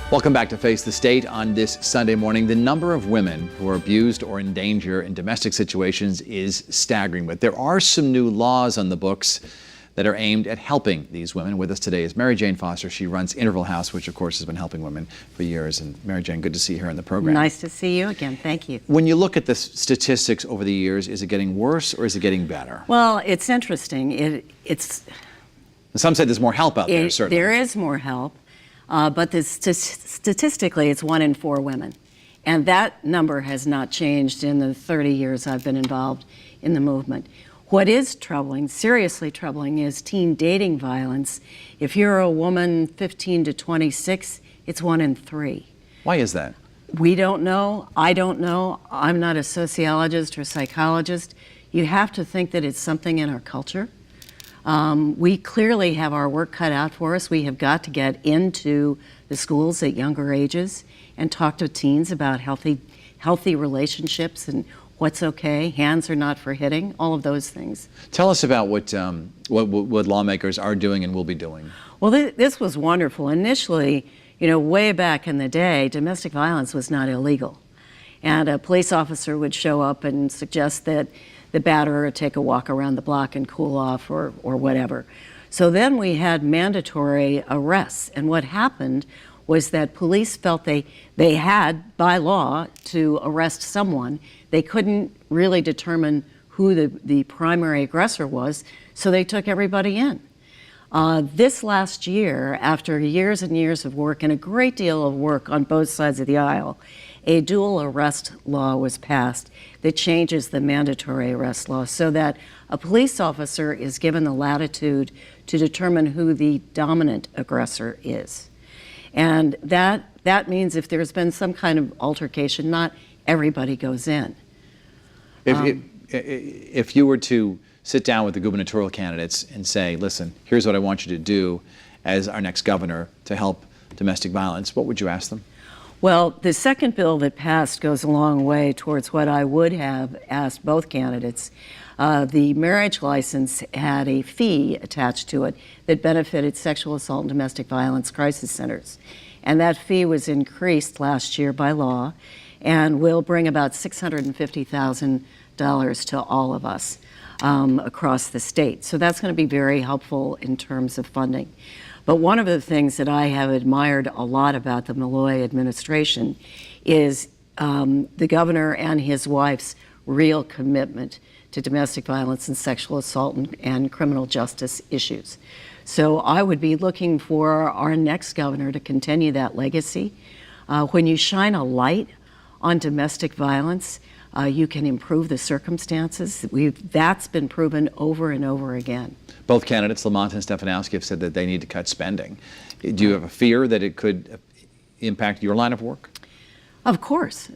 Welcome back to Face the State on this Sunday morning. The number of women who are abused or in danger in domestic situations is staggering, but there are some new laws on the books that are aimed at helping these women. With us today is Mary Jane Foster. She runs Interval House, which of course has been helping women for years. And Mary Jane, good to see her in the program. Nice to see you again. Thank you. When you look at the statistics over the years, is it getting worse or is it getting better? Well, it's interesting. Some say there's more help out there, certainly. There is more help. But statistically, it's 1 in 4 women. And that number has not changed in the 30 years I've been involved in the movement. What is troubling, seriously troubling, is teen dating violence. If you're a woman 15 to 26, it's 1 in 3. Why is that? We don't know. I don't know. I'm not a sociologist or psychologist. You have to think that it's something in our culture. We clearly have our work cut out for us. We have got to get into the schools at younger ages and talk to teens about healthy relationships and what's okay. Hands are not for hitting, all of those things. Tell us about what lawmakers are doing and will be doing. Well, this was wonderful. Initially, way back in the day, domestic violence was not illegal. And a police officer would show up and suggest that the batterer take a walk around the block and cool off or whatever. So then we had mandatory arrests. And what happened was that police felt they had, by law, to arrest someone. They couldn't really determine who the primary aggressor was, so they took everybody in. This last year, after years and years of work and a great deal of work on both sides of the aisle, a dual arrest law was passed that changes the mandatory arrest law so that a police officer is given the latitude to determine who the dominant aggressor is. And that means if there's been some kind of altercation, not everybody goes in. If you were to sit down with the gubernatorial candidates and say, listen, here's what I want you to do as our next governor to help domestic violence, what would you ask them? Well, the second bill that passed goes a long way towards what I would have asked both candidates. The marriage license had a fee attached to it that benefited sexual assault and domestic violence crisis centers. And that fee was increased last year by law and will bring about $650,000 to all of us across the state. So that's going to be very helpful in terms of funding. But one of the things that I have admired a lot about the Malloy administration is the governor and his wife's real commitment to domestic violence and sexual assault and criminal justice issues. So I would be looking for our next governor to continue that legacy. When you shine a light on domestic violence, you can improve the circumstances. That's been proven over and over again. Both candidates, Lamont and Stefanowski, have said that they need to cut spending. Do you have a fear that it could impact your line of work? Of course.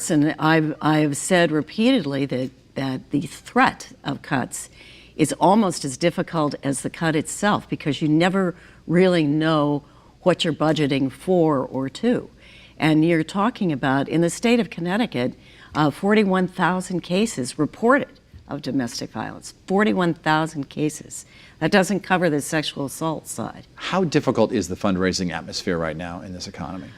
And I've said repeatedly that the threat of cuts is almost as difficult as the cut itself because you never really know what you're budgeting for or to. And you're talking about, in the state of Connecticut, 41,000 cases reported of domestic violence, 41,000 cases. That doesn't cover the sexual assault side. How difficult is the fundraising atmosphere right now in this economy?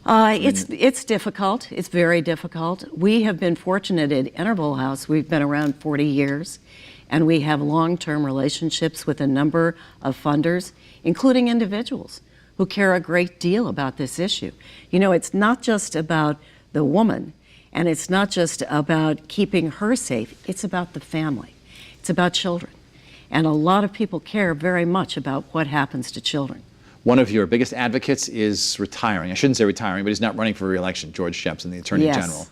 It's difficult. It's very difficult. We have been fortunate at Interval House. We've been around 40 years, and we have long-term relationships with a number of funders, including individuals who care a great deal about this issue. It's not just about the woman, and it's not just about keeping her safe. It's about the family. It's about children. And a lot of people care very much about what happens to children. One of your biggest advocates is retiring. I shouldn't say retiring, but he's not running for re-election, George Jepson, the Attorney General.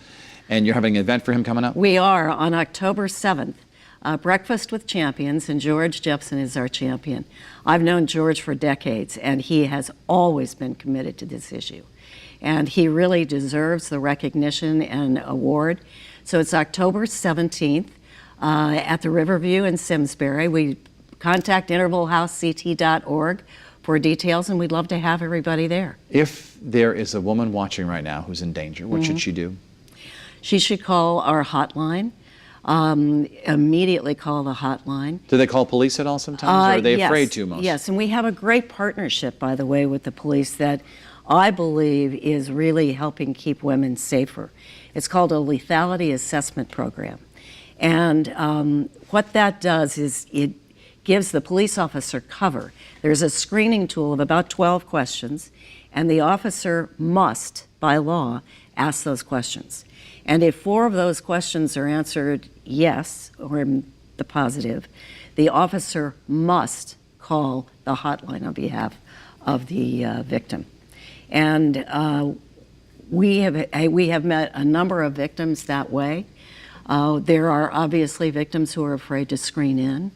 And you're having an event for him coming up? We are on October 7th. Breakfast with Champions, and George Jepson is our champion. I've known George for decades, and he has always been committed to this issue. And he really deserves the recognition and award. So it's October 17th at the Riverview in Simsbury. We contact intervalhousect.org for details, and we'd love to have everybody there. If there is a woman watching right now who's in danger, what should she do? She should call our hotline. Immediately call the hotline. Do they call police at all sometimes, or are they afraid to most? Yes, and we have a great partnership, by the way, with the police that I believe is really helping keep women safer. It's called a lethality assessment program. And what that does is it gives the police officer cover. There's a screening tool of about 12 questions, and the officer must, by law, ask those questions. And if 4 of those questions are answered yes, or in the positive, the officer must call the hotline on behalf of the victim. And we have met a number of victims that way. There are obviously victims who are afraid to screen in,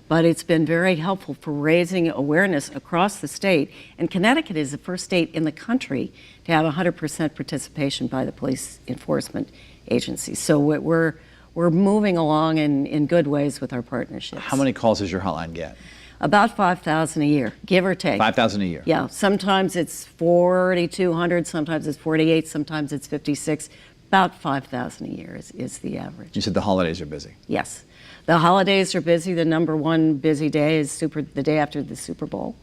but it's been very helpful for raising awareness across the state. And Connecticut is the first state in the country to have 100% participation by the police enforcement agencies. So we're moving along in good ways with our partnerships. How many calls does your hotline get? About 5,000 a year, give or take. 5,000 a year? Yeah, sometimes it's 4,200, sometimes it's 48, sometimes it's 56. About 5,000 a year is the average. You said the holidays are busy. Yes. The holidays are busy. The number one busy day is the day after the Super Bowl.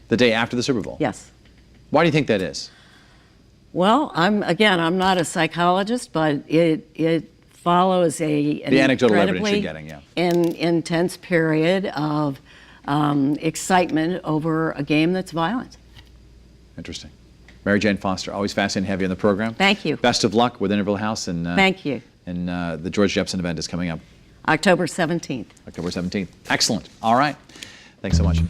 The day after the Super Bowl? Yes. Why do you think that is? Well, I'm not a psychologist, but it follows the anecdotal evidence you're getting, yeah. Intense period of excitement over a game that's violent. Interesting. Mary Jane Foster, always fascinating to have you on the program. Thank you. Best of luck with Interville House. And thank you. And the George Jepson event is coming up. October 17th. October 17th. Excellent. All right. Thanks so much.